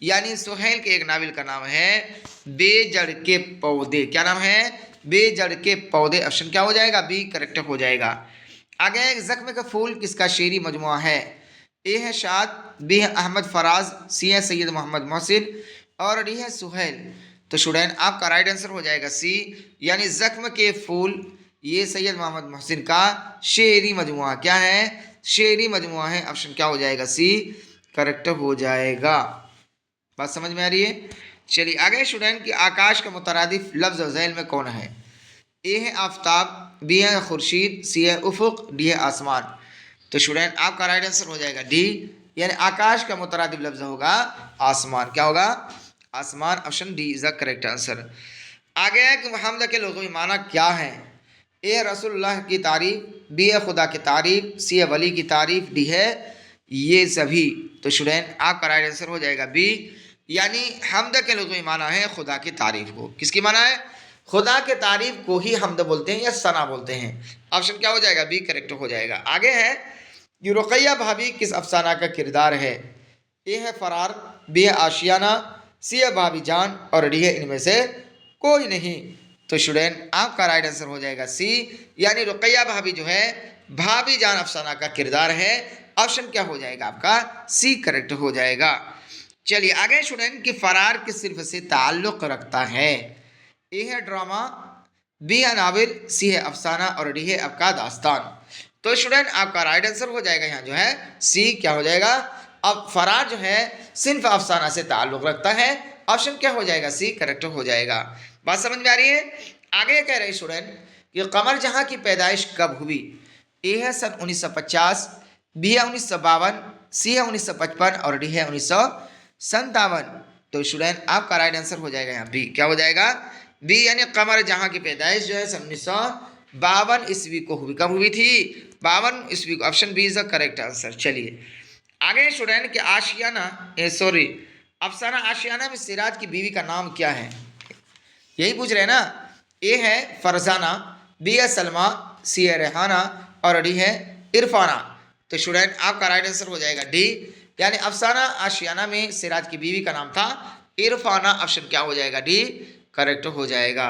S1: यानी सुहेल के एक नावल का नाम है बेजड़ के पौधे। क्या नाम है? बेजड़ के पौधे। ऑप्शन क्या हो जाएगा? बी करेक्ट हो जाएगा। आगे है जख्म का फूल किसका शेरी मजमुआ है? ए है शाद, बी है अहमद फराज, सी है सैयद मोहम्मद मोहसिन और डी है सुहेल। तो स्टूडेंट आपका राइट आंसर हो जाएगा सी, यानी जख्म के फूल ये सैयद मोहम्मद मोहसिन का शेरी मजमुआ। क्या है? शेरी मजमुआ है। ऑप्शन क्या हो जाएगा? सी करेक्ट हो जाएगा। बात समझ में आ रही है? चलिए आगे स्टूडेंट की आकाश का मुतरादिफ लफ्ज़ झैल में कौन है? ए है आफताब, बी है खुर्शीद, सी है उफुक, डी है आसमान। तो स्टूडेंट आपका राइट आंसर हो जाएगा डी, यानी आकाश का मुतरादिफ लफ्ज़ होगा आसमान। क्या होगा? आसमान। Option D is the correct answer. आगे है कि हमद के लुग़वी माना क्या है? ए है रसूलुल्लाह की तारीफ़, बी है खुदा की तारीफ़, सी है वली की तारीफ़, डी है ये सभी। तो स्टूडेंट आपका राइट आंसर हो जाएगा बी, यानी हमद के लुग़वी माना है खुदा की तारीफ़ को। किसकी माना है? खुदा के तारीफ़ को ही हमद बोलते हैं या सना बोलते हैं। ऑप्शन क्या हो जाएगा? बी करेक्ट हो जाएगा। आगे है कि रुक़ैया भाभी किस अफसाना का किरदार है? ए है फरार, बी है आशियाना, सी है भाभी जान और डी है इनमें से कोई नहीं। तो स्टूडेंट आपका राइट आंसर हो जाएगा सी, यानी रुक़ैया भाभी जो है भाभी जान अफसाना का किरदार है। ऑप्शन क्या हो जाएगा आपका? सी करेक्ट हो जाएगा। चलिए आगे स्टूडेंट कि फरार किस सिर्फ से ताल्लुक़ रखता है? ए है ड्रामा, बी है नावल, सी है अफसाना और डी है आपका दास्तान। तो स्टूडेंट आपका राइट आंसर हो जाएगा यहाँ जो है सी। क्या हो जाएगा? अब फरार जो है सिर्फ अफसाना से ताल्लुक़ रखता है। ऑप्शन क्या हो जाएगा? सी करेक्ट हो जाएगा। बात समझ में आ रही है? आगे कह रहे स्टूडेंट कि कमर जहाँ की पैदाइश कब हुई? ए है सन 1950, बी है 1952, सी है 1955 और डी है 1957। तो स्टूडेंट आपका राइट आंसर हो जाएगा यहाँ बी। क्या हो जाएगा? बी, यानी कमर जहाँ की पैदाइश जो है सन 1952 ईस्वी को हुई। कब हुई थी? 52 ईस्वी को। Option B is the correct answer. चलिए आगे स्टूडेंट के आशियाना सॉरी अफसाना आशियाना में सिराज की बीवी का नाम क्या है? यही पूछ रहे हैं ना। ए है फरजाना, बी है सलमा, सी है रेहाना और डी है इरफाना। तो स्टूडेंट आपका राइट आंसर हो जाएगा डी, यानी अफसाना आशियाना में सिराज की बीवी का नाम था इरफाना। ऑप्शन क्या हो जाएगा? डी करेक्ट हो जाएगा।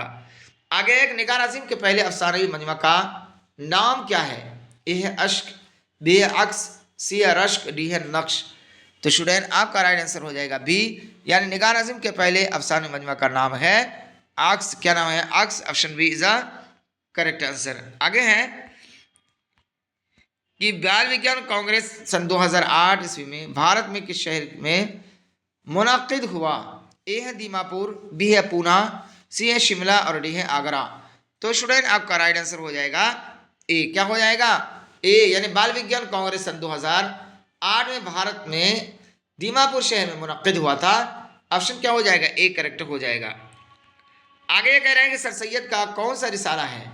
S1: आगे एक निगार अजीम के पहले अफसानवी मजमा का नाम क्या है? ए है अश्क, बी है अक्स, सी है रश्क, डी है नक्श। तो स्टूडेंट आपका राइट आंसर हो जाएगा बी, यानी निगार अजीम के पहले अफसानवी मजमा का नाम है अक्स। क्या नाम है? अक्स। Option B is a correct answer. आगे है कि बाल विज्ञान कांग्रेस सन 2008 ईस्वी में भारत में किस शहर में मुनक्किद हुआ? ए है दीमापुर, बी है पूना, सी है शिमला और डी है आगरा। तो स्टूडेंट आपका राइट आंसर हो जाएगा ए। क्या हो जाएगा? ए, यानी बाल विज्ञान कांग्रेस सन 2008 में भारत में दीमापुर शहर में मुनक्किद हुआ था। ऑप्शन क्या हो जाएगा? ए करेक्ट हो जाएगा। आगे ये कह रहे हैं कि सर सैयद का कौन सा रिसाला है?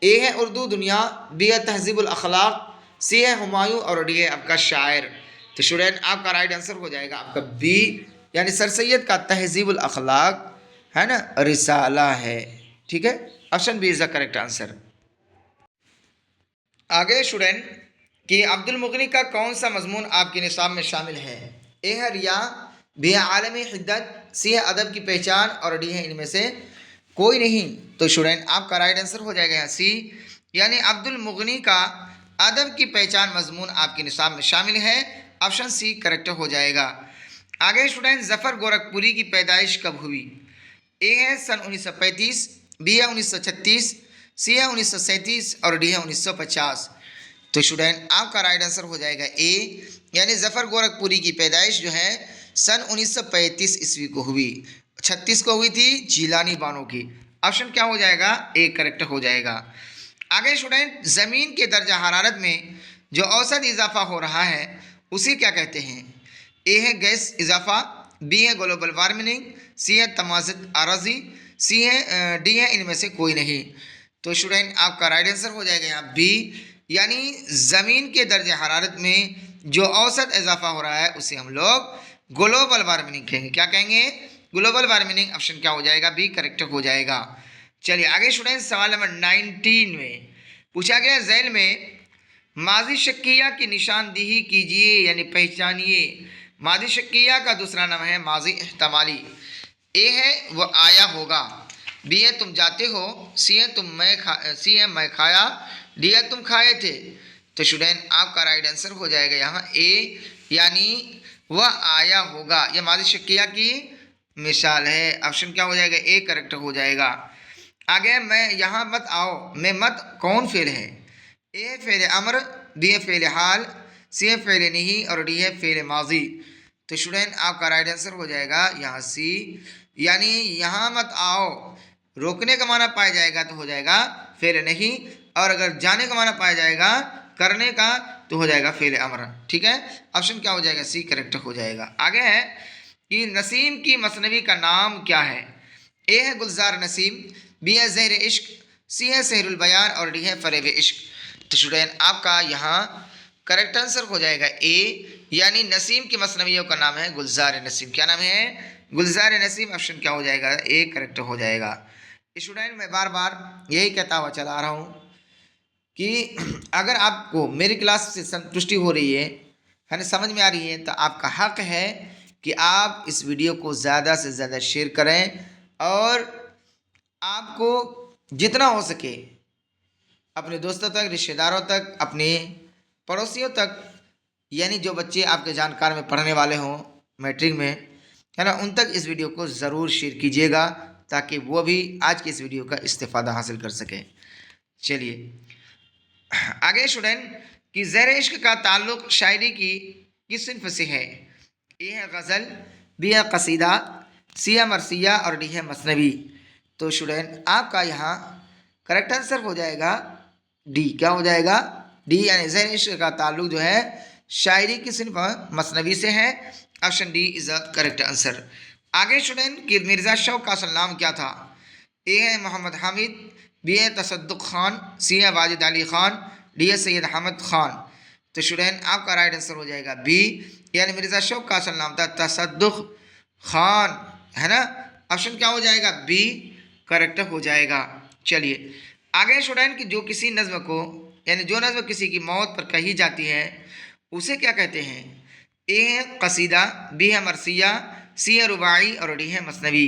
S1: ए है उर्दू दुनिया, बी है तहजीबुल अखलाक, सी है हुमायूं और डी है आपका शायर। तो स्टूडेंट आपका राइट आंसर हो जाएगा आपका बी, यानी सर सैयद का तहजीबुल अखलाक है ना रिसाला है। ठीक है, option B is the correct answer. आगे स्टूडेंट कि अब्दुल मुगनी का कौन सा मजमून आपके निसाब में शामिल है? ए है रिया, बी है आलमी हिद्दत, सी है अदब की पहचान और डी है इनमें से कोई नहीं। तो स्टूडेंट आपका राइट आंसर हो जाएगा यहाँ सी, यानी अब्दुल मुगनी का अदब की पहचान मजमून आपके निसाब में शामिल है। ऑप्शन सी करेक्ट हो जाएगा। आगे स्टूडेंट जफ़र गोरखपुरी की पैदाइश कब हुई? ए है सन 1935, बी है 1936, सी है 1937 और डी है 1950। तो स्टूडेंट आपका राइट आंसर हो जाएगा ए, यानी जफ़र गोरखपुरी की पैदाइश जो है सन 1935 ईस्वी को हुई। 36 को हुई थी जीलानी बानो की। ऑप्शन क्या हो जाएगा? ए करेक्ट हो जाएगा। आगे स्टूडेंट ज़मीन के दर्जा हरारत में जो औसत इजाफा हो रहा है उसे क्या कहते हैं? ए है गैस इजाफा, बी है ग्लोबल वार्मिंग, सी है तमाज़ुत आराजी, सी है डी है इनमें से कोई नहीं। तो स्टूडेंट आपका राइट आंसर हो जाएगा यहाँ बी, यानी ज़मीन के दर्जे हरारत में जो औसत इजाफा हो रहा है उसे हम लोग ग्लोबल वार्मिंग कहेंगे। क्या कहेंगे? Global warming. ऑप्शन क्या हो जाएगा? बी करेक्ट हो जाएगा। चलिए आगे स्टूडेंट सवाल नंबर 19 में पूछा गया झैल में माजी शक्किया की निशानदेही कीजिए यानी पहचानिए। माजी शक्किया का दूसरा नाम है माजी एहतमाली। ए है वो आया होगा, बी है तुम जाते हो, सी है मैं खाया, डी है तुम खाए थे। तो स्टूडेंट आपका राइट आंसर हो जाएगा यहाँ ए, यानी वह आया होगा। यह माजी शक्किया की मिसाल है। ऑप्शन क्या हो जाएगा? ए करेक्ट हो जाएगा। आगे मैं यहाँ मत आओ मैं मत कौन फेल है? ए फेल अमर, बी है फेल हाल, सी है फेल नहीं और डी है फेल माजी। तो स्टूडेंट आपका राइट आंसर हो जाएगा यहाँ सी, यानी यहाँ मत आओ रोकने का माना पाया जाएगा तो हो जाएगा फेल नहीं, और अगर जाने का माना पाया जाएगा करने का तो हो जाएगा फेल अमर। ठीक है, ऑप्शन क्या हो जाएगा? सी करेक्ट हो जाएगा। आगे है कि नसीम की मसनवी का नाम क्या है? ए है गुलजार नसीम, बी है ज़हर इश्क, सी है सहरुल बयान और डी है फरेब इश्क। तो स्टूडेंट आपका यहाँ करेक्ट आंसर हो जाएगा ए, यानी नसीम की मसनवियों का नाम है गुलजार नसीम। क्या नाम है? गुलजार नसीम। ऑप्शन क्या हो जाएगा? ए करेक्ट हो जाएगा। स्टूडेंट मैं बार बार यही कहता हुआ चला आ रहा हूँ कि अगर आपको मेरी क्लास से संतुष्टि हो रही है ना, समझ में आ रही है, तो आपका हक है कि आप इस वीडियो को ज़्यादा से ज़्यादा शेयर करें और आपको जितना हो सके अपने दोस्तों तक, रिश्तेदारों तक, अपने पड़ोसियों तक, यानी जो बच्चे आपके जानकार में पढ़ने वाले हों मैट्रिक में, है ना, उन तक इस वीडियो को ज़रूर शेयर कीजिएगा ताकि वो भी आज की इस वीडियो का इस्तेफ़ादा हासिल कर सकें। चलिए आगे स्टूडेंट कि ज़ेर इश्क का ताल्लुक़ शायरी की किस सिन्फ से है? ए है गज़ल, बी है कसीदा, सी है मरसिया और डी है मसनवी। तो स्टूडेंट आपका यहाँ करेक्ट आंसर हो जाएगा डी। क्या हो जाएगा? डी, यानी ज़ेर इश्क का ताल्लुक़ जो है शायरी की सिन्फ मसनवी से है। Option D is a correct answer. आगे स्टूडेंट कि मिर्ज़ा शौक़ का असल नाम क्या था? ए है मोहम्मद हामिद, बी है तसद्दुक़ खान, सी है वाजिद अली खान, डी है सैयद अहमद खान। तो स्टूडेंट आपका राइट आंसर हो जाएगा बी, यानी मिर्ज़ा शौक़ का असल नाम था तसद्दुक़ खान, है ना। ऑप्शन क्या हो जाएगा? बी करेक्ट हो जाएगा। चलिए आगे स्टूडेंट कि जो किसी नज़्म को, यानी जो नज़्म किसी की मौत पर कही जाती है उसे क्या कहते हैं? ए है कसीदा, बी है मरसिया, सी है रुबाई और डी है मसनवी।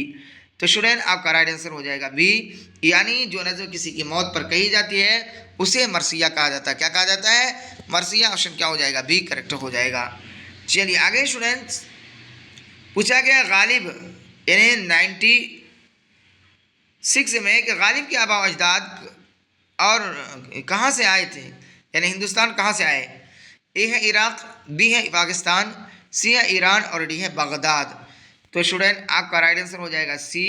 S1: तो स्टूडेंट आपका राइट आंसर हो जाएगा बी, यानी जो नज़र किसी की मौत पर कही जाती है उसे मरसिया कहा जाता है। क्या कहा जाता है? मरसिया। ऑप्शन क्या हो जाएगा? बी करेक्ट हो जाएगा। चलिए आगे स्टूडेंट्स, पूछा गया गालिब यानी 96 में कि गालिब के आबा अजदाद और कहाँ से आए थे, यानी हिंदुस्तान कहाँ से आए? ए है इराक़, बी है पाकिस्तान, सी है ईरान और डी है बगदाद। तो स्टूडेंट आपका राइट आंसर हो जाएगा सी,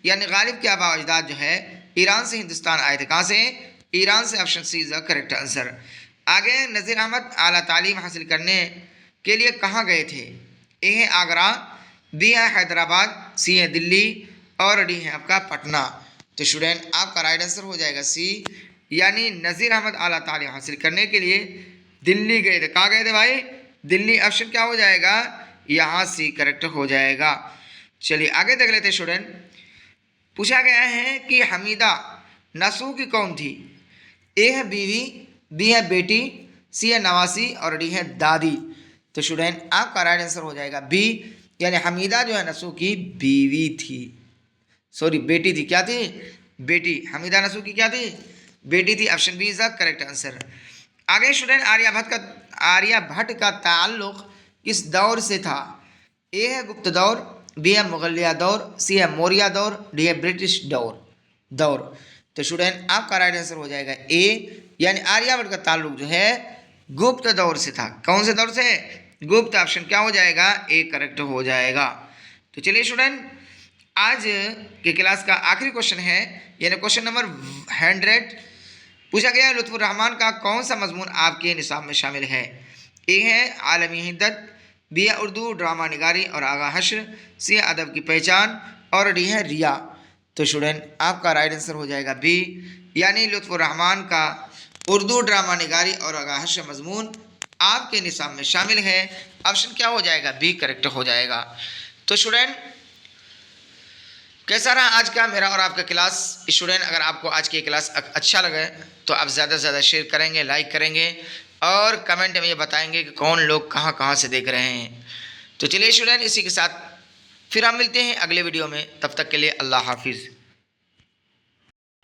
S1: यानी गालिब के आबा अजदाद जो है ईरान से हिंदुस्तान आए थे। कहाँ से? ईरान से। Option C is the correct answer. आगे नज़ीर अहमद आला तालीम हासिल करने के लिए कहाँ गए थे? ए है आगरा, बी है हैदराबाद, सी है दिल्ली और डी है आपका पटना। तो स्टूडेंट आपका राइट आंसर हो जाएगा सी, यानी नज़ीर अहमद आला तालीम हासिल करने के लिए दिल्ली गए थे। कहाँ गए थे भाई? दिल्ली। ऑप्शन क्या हो जाएगा? यहाँ सी करेक्ट हो जाएगा। चलिए आगे देख लेते स्टूडेंट, पूछा गया है कि हमीदा नसूह की कौन थी? ए है बीवी, बी है बेटी, सी है नवासी और डी है दादी। तो स्टूडेंट आपका राइट आंसर हो जाएगा बी, यानी हमीदा जो है नसूह की बीवी थी, सॉरी बेटी थी। क्या थी? बेटी। हमीदा नसूह की क्या थी? बेटी थी। Option B is the correct answer. आगे स्टूडेंट आर्यभट्ट का ताल्लुक किस दौर से था? ए है गुप्त दौर, बी है मुगलिया दौर, सी है मौर्य दौर, डी है ब्रिटिश दौर। तो स्टूडेंट आपका राइट आंसर हो जाएगा ए, यानी आर्यभट्ट का ताल्लुक जो है गुप्त दौर से था। कौन से दौर से? गुप्त। ऑप्शन क्या हो जाएगा? ए करेक्ट हो जाएगा। तो चलिए स्टूडेंट, आज के क्लास का आखिरी क्वेश्चन है, यानी क्वेश्चन नंबर 100। पूछा गया लुत्फुर रहमान का कौन सा मजमून आपके निसाब में शामिल है? ए है आलमी हिद्दत, बी है उर्दू ड्रामा निगारी और आगा हश्र, सी है अदब की पहचान और डी है रिया। तो स्टूडेंट आपका राइट आंसर हो जाएगा बी, यानी लुत्फुर रहमान का उर्दू ड्रामा निगारी और आगा हश्र मजमून आपके निसाब में शामिल है। ऑप्शन क्या हो जाएगा? बी करेक्ट हो जाएगा। तो स्टूडेंट कैसा रहा आज का मेरा और आपका क्लास? स्टूडेंट अगर आपको आज की क्लास अच्छा लगे तो आप ज़्यादा से ज़्यादा शेयर करेंगे, लाइक करेंगे और कमेंट में ये बताएंगे कि कौन लोग कहाँ कहाँ से देख रहे हैं। तो चलिए स्टूडेंट, इसी के साथ फिर हम मिलते हैं अगले वीडियो में। तब तक के लिए अल्लाह हाफिज़।